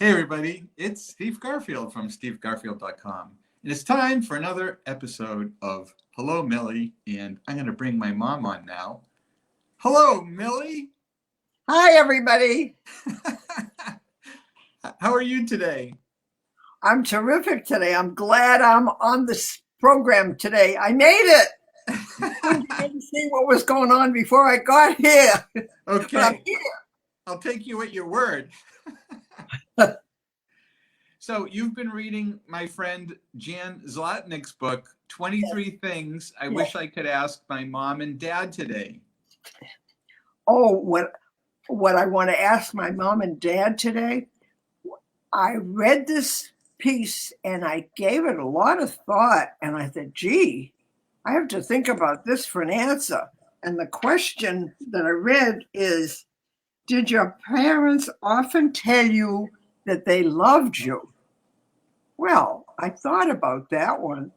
Hey everybody, it's Steve Garfield from stevegarfield.com. And it's time for another episode of Hello Millie, and I'm going to bring my mom on now. Hello, Millie. Hi, everybody. How are you today? I'm terrific today. I'm glad I'm on this program today. I made it. I didn't see what was going on before I got here. Okay, But I'm here. I'll take you at your word. So you've been reading my friend Jan Zlotnick's book, 23 Things I Wish I Could Ask My Mom and Dad Today. Oh, what I want to ask my mom and dad today, I read this piece and I gave it a lot of thought. And I thought, gee, I have to think about this for an answer. And the question that I read is, did your parents often tell you that they loved you? Well, I thought about that one.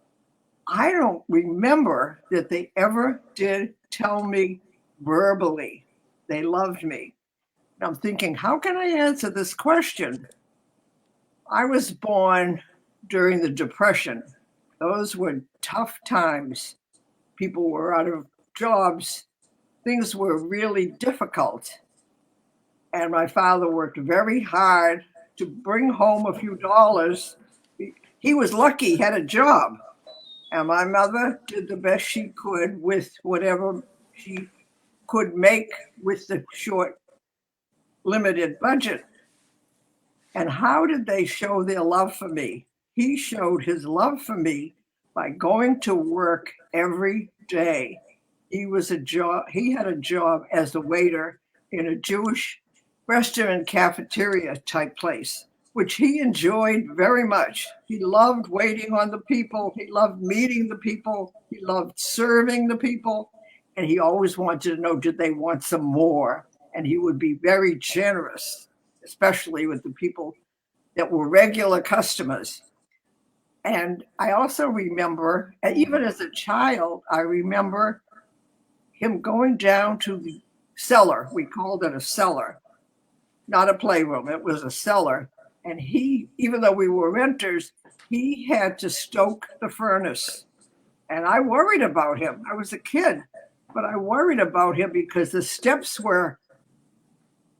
I don't remember that they ever did tell me verbally they loved me. And I'm thinking, how can I answer this question? I was born during the Depression. Those were tough times. People were out of jobs. Things were really difficult. And my father worked very hard to bring home a few dollars. He was lucky, he had a job. And my mother did the best she could with whatever she could make with the short, limited budget. And how did they show their love for me? He showed his love for me by going to work every day. He had a job as a waiter in a Jewish restaurant cafeteria type place, which he enjoyed very much. He loved waiting on the people. He loved meeting the people. He loved serving the people. And he always wanted to know, did they want some more? And he would be very generous, especially with the people that were regular customers. And I also remember, even as a child, I remember him going down to the cellar. We called it a cellar, not a playroom. It was a cellar. And he, even though we were renters, he had to stoke the furnace. And I worried about him. I was a kid, but I worried about him because the steps were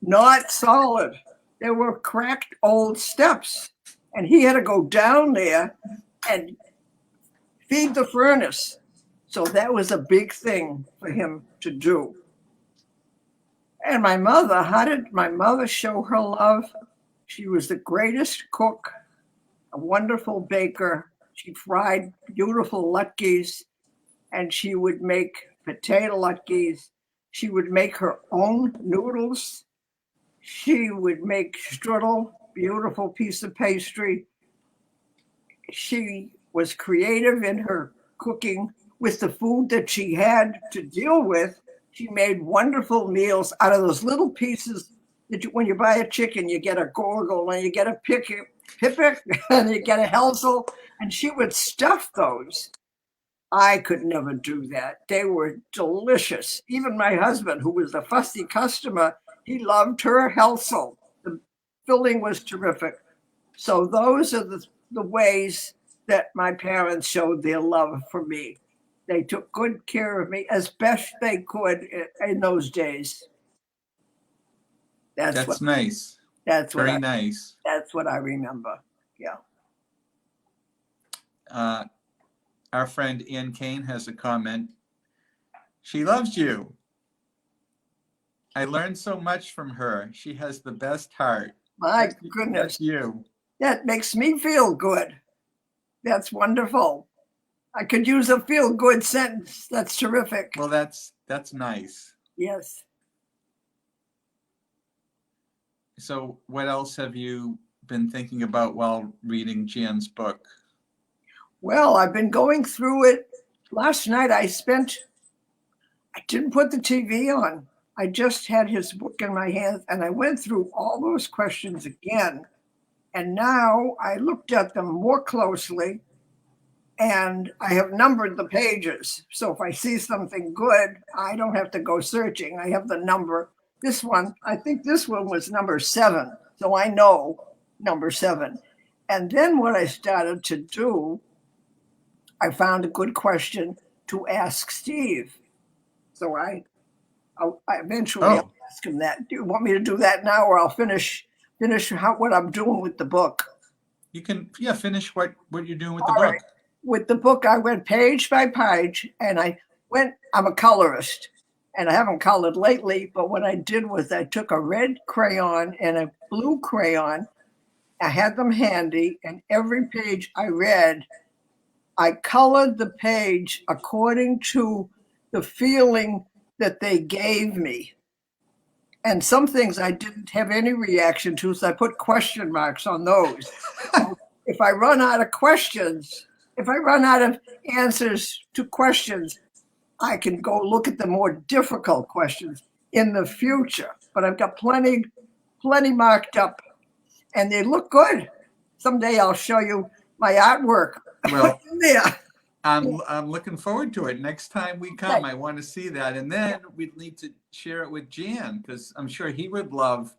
not solid. They were cracked old steps. And he had to go down there and feed the furnace. So that was a big thing for him to do. And my mother, how did my mother show her love? She was the greatest cook, a wonderful baker. She fried beautiful latkes, and she would make potato latkes. She would make her own noodles. She would make strudel, beautiful piece of pastry. She was creative in her cooking with the food that she had to deal with. She made wonderful meals out of those little pieces that when you buy a chicken, you get a gorgle and you get a pippin and you get a helsel, and she would stuff those. I could never do that. They were delicious. Even my husband, who was a fussy customer, he loved her helsel. The filling was terrific. So those are the ways that my parents showed their love for me. They took good care of me as best they could in those days. That's nice. Very nice. That's what I remember. Yeah. Our friend Ann Kane has a comment. She loves you. I learned so much from her. She has the best heart. My goodness. That's you. That makes me feel good. That's wonderful. I could use a feel-good sentence. That's terrific. Well, that's nice. Yes. So what else have you been thinking about while reading Jan's book? Well, I've been going through it. Last night I didn't put the TV on. I just had his book in my hands and I went through all those questions again. And now I looked at them more closely and I have numbered the pages. So if I see something good, I don't have to go searching. I have the number. This one, I think this one was number 7. So I know number 7. And then what I started to do, I found a good question to ask Steve. So I eventually Oh, I'll ask him that. Do you want me to do that now, or I'll finish what I'm doing with the book? you can, yeah, finish what you're doing with the All right. book. With the book, I went page by page, and I'm a colorist, and I haven't colored lately, but what I did was I took a red crayon and a blue crayon. I had them handy, and every page I read, I colored the page according to the feeling that they gave me. And some things I didn't have any reaction to, so I put question marks on those. So if I run out of questions, if I run out of answers to questions, I can go look at the more difficult questions in the future. But I've got plenty marked up, and they look good. Someday I'll show you my artwork. Well, In there. I'm looking forward to it. Next time we come, Okay. I want to see that, and then we'd need to share it with Jan, because I'm sure he would love to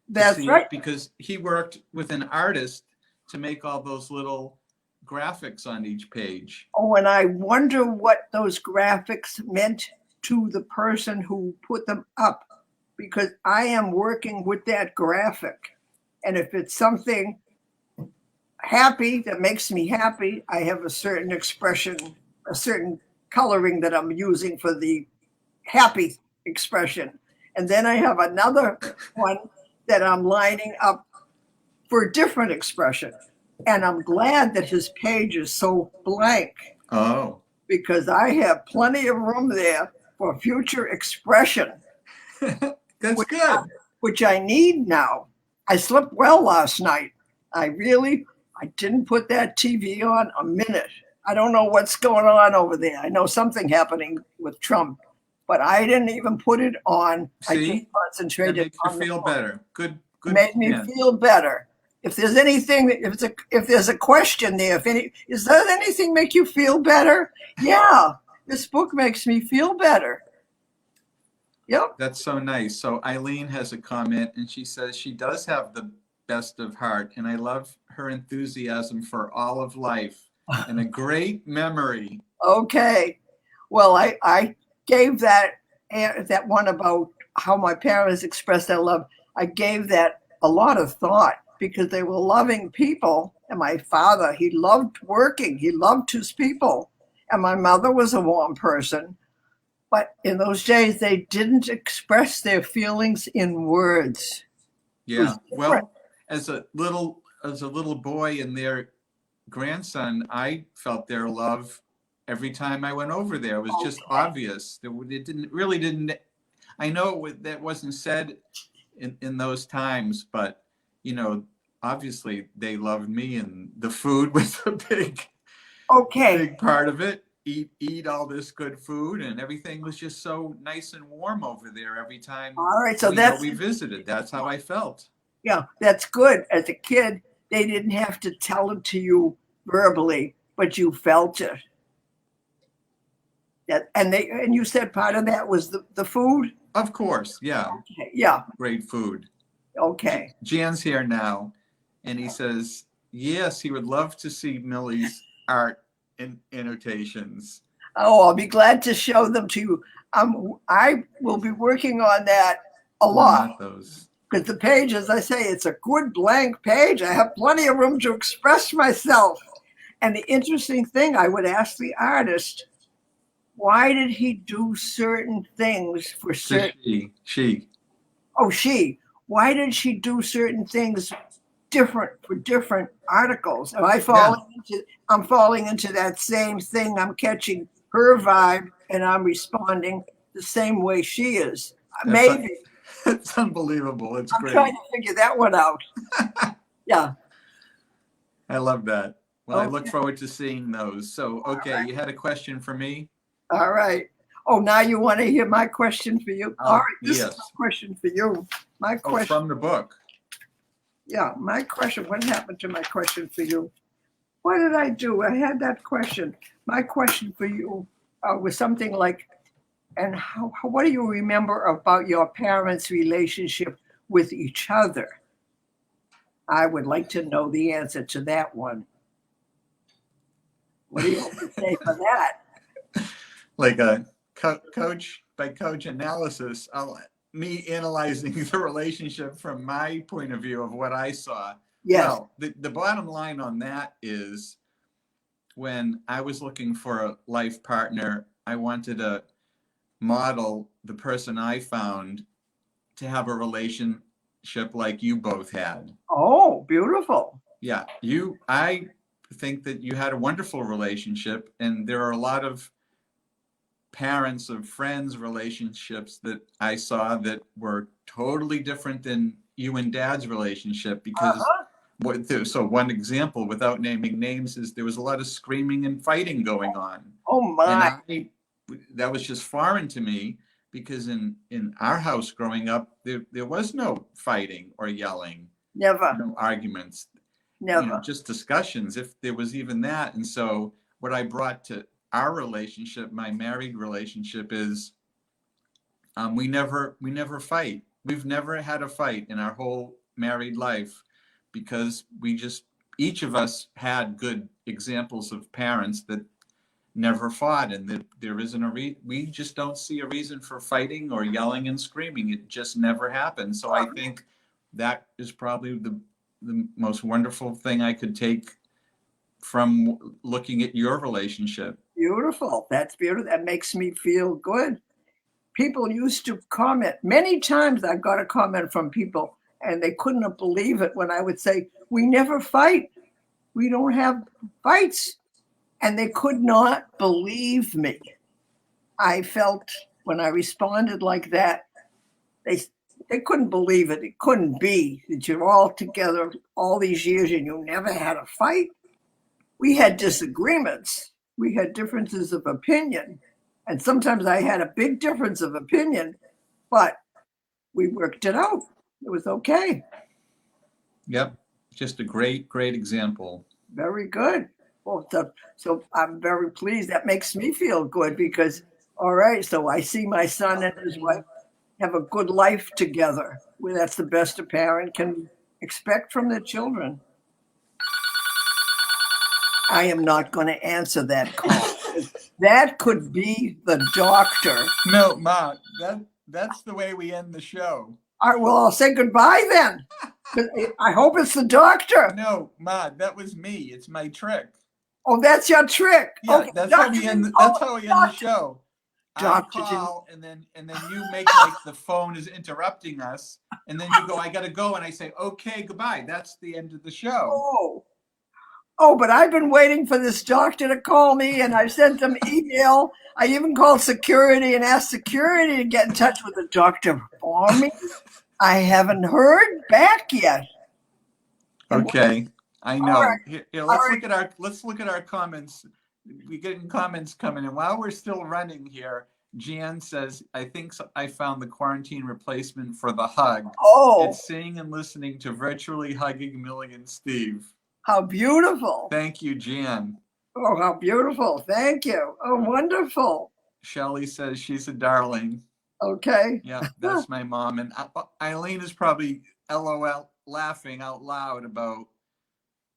That's see right. it, because he worked with an artist to make all those little graphics on each page. Oh, and I wonder what those graphics meant to the person who put them up, because I am working with that graphic. And if it's something happy that makes me happy, I have a certain expression, a certain coloring that I'm using for the happy expression. And then I have another one that I'm lining up for a different expression. And I'm glad that his page is so blank, Oh, because I have plenty of room there for future expression, that's which, good. which I need now. I slept well last night. I didn't put that TV on a minute. I don't know what's going on over there. I know something happening with Trump, but I didn't even put it on. I just See, that concentrated makes you on the feel book. better. Good. Made me plan. feel better. If there's anything, if there's a question there, does that anything make you feel better? Yeah, this book makes me feel better. Yep. That's so nice. So Eileen has a comment, and she says she does have the best of heart, and I love her enthusiasm for all of life and a great memory. Okay. Well, I gave that one about how my parents expressed their love. I gave that a lot of thought, because they were loving people. And my father, he loved working. He loved his people. And my mother was a warm person. But in those days, they didn't express their feelings in words. Yeah. Well, as a little boy and their grandson, I felt their love every time I went over there. It was just obvious. It didn't. I know that wasn't said in those times, but obviously they loved me, and the food was a big part of it. Eat all this good food, and everything was just so nice and warm over there every time. All right, so we visited. That's how I felt. Yeah, that's good. As a kid, they didn't have to tell it to you verbally, but you felt it. And you said part of that was the food? Of course, yeah. Okay, yeah. Great food. Okay. Jan's here now, and he says, yes, he would love to see Millie's art and annotations. Oh, I'll be glad to show them to you. I will be working on that a lot. Those. Because the page, as I say, it's a good blank page. I have plenty of room to express myself. And the interesting thing, I would ask the artist, why did he do certain things for certain... She. Oh, she. Why did she do certain things different for different articles? Am I I'm falling into that same thing. I'm catching her vibe, and I'm responding the same way she is. Maybe. It's unbelievable. It's great. I'm trying to figure that one out. Yeah. I love that. Well, Okay. I look forward to seeing those. So, okay, right. You had a question for me? All right. Oh, now you want to hear my question for you? All right. This yes. is my question for you. My question. From the book. Yeah, my question. What happened to my question for you? What did I do? I had that question. My question for you was something like, and what do you remember about your parents' relationship with each other? I would like to know the answer to that one. What do you have to say for that? Like a coach by coach analysis, me analyzing the relationship from my point of view of what I saw. Yes. Well, the bottom line on that is when I was looking for a life partner, I wanted to model the person I found to have a relationship like you both had. Oh, beautiful. Yeah, I think that you had a wonderful relationship, and there are a lot of parents of friends relationships that I saw that were totally different than you and Dad's relationship because so one example without naming names is there was a lot of screaming and fighting going on. Oh my. And that was just foreign to me because in our house growing up, there was no fighting or yelling, Never. no arguments, Never. just discussions, if there was even that. And so what I brought to our relationship, my married relationship, is we never fight. We've never had a fight in our whole married life because each of us had good examples of parents that never fought, and that there isn't we just don't see a reason for fighting or yelling and screaming. It just never happened. So I think that is probably the most wonderful thing I could take from looking at your relationship. Beautiful. That's beautiful. That makes me feel good. People used to comment. Many times I got a comment from people and they couldn't believe it when I would say, we never fight. We don't have fights. And they could not believe me. I felt when I responded like that, they couldn't believe it. It couldn't be that you're all together all these years and you never had a fight. We had disagreements. We had differences of opinion. And sometimes I had a big difference of opinion, but we worked it out. It was okay. Yep. Just a great example. Very good. Well, so I'm very pleased. That makes me feel good because, all right, so I see my son and his wife have a good life together. Well, that's the best a parent can expect from their children. I am not going to answer that call. That could be the doctor. No, Ma, that's the way we end the show. All right, well, I'll say goodbye then. I hope it's the doctor. No, Ma, that was me. It's my trick. Oh, that's your trick. Yeah, okay. that's how we end. That's how we end the show. Doctor, I call, and then you make like the phone is interrupting us, and then you go, I gotta go, and I say, okay, goodbye. That's the end of the show. Oh, but I've been waiting for this doctor to call me, and I sent them email. I even called security and asked security to get in touch with the doctor for me. I haven't heard back yet. Okay, I know. Right. Here, let's look at our comments. We getting comments coming in while we're still running here. Jan says, I think I found the quarantine replacement for the hug. Oh, it's seeing and listening to virtually hugging Millie and Steve. How beautiful. Thank you, Jan. Oh, how beautiful. Thank you. Oh, wonderful. Shelley says she's a darling. Okay. Yeah, that's my mom. And Eileen is probably LOL laughing out loud about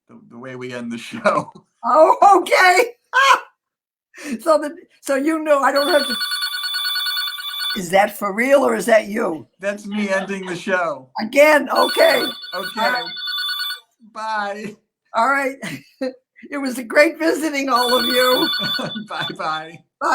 the way we end the show. Oh, okay. So you know I don't have to. Is that for real or is that you? That's me ending the show. Again, okay. Okay. Bye. All right. It was a great visiting all of you. Bye-bye. Bye.